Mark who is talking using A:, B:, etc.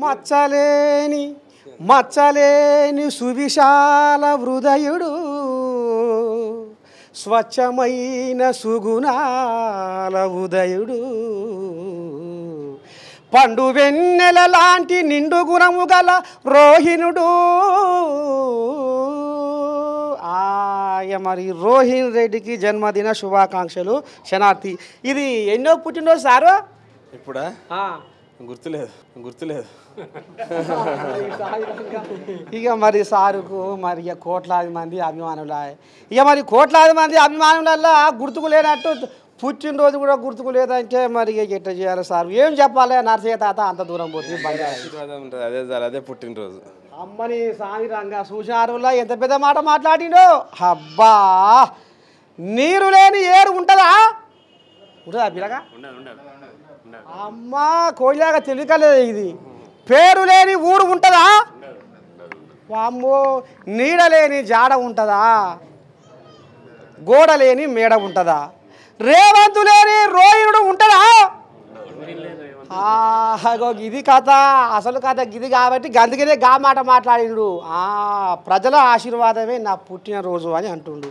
A: మచ్చలేని మచ్చలేని సువిశాల హృదయుడు స్వచ్ఛమైన సుగుణాల ఉదయుడు పండు వెన్నెల లాంటి నిండు గుణము గల రోహిణుడు మరి రోహిణ్ రెడ్డికి జన్మదిన శుభాకాంక్షలు శనార్థి. ఇది ఎన్నో పుట్టినరోజు సారు?
B: ఇప్పుడా గుర్తులేదు
A: ఇక మరి సారుకు మరి ఇక కోట్లాది మంది అభిమానుల ఇక మరి కోట్లాది మంది అభిమానులల్లా గుర్తుకు లేనట్టు పుట్టినరోజు కూడా గుర్తుకు లేదంటే మరి ఇక ఎట్లా చేయాలి సార్? ఏం చెప్పాలి? నర్సయ్య తాత అంత దూరం పోతుంది
B: అదే సార్, అదే పుట్టినరోజు.
A: అమ్మని సామి రంగా చూసినారులా ఎంత పెద్ద మాట మాట్లాడిండో. అబ్బా, నీరు లేని ఏరు ఉంటుందా? ఉంటుందా పిల్లగా? అమ్మా కోయిలాగా తెలియకలేదు. ఇది పేరు లేని ఊరు ఉంటుందా? అమ్మో, నీడ లేని జాడ ఉంటుందా? గోడ లేని మేడ ఉంటుందా? రేవంతు లేని రోహిణుడు ఉంటుందా? ఇది కథ, అసలు కథ గిది కాబట్టి గందుకనే గా మాట మాట్లాడిండు. ప్రజల ఆశీర్వాదమే నా పుట్టినరోజు అని అంటుండు.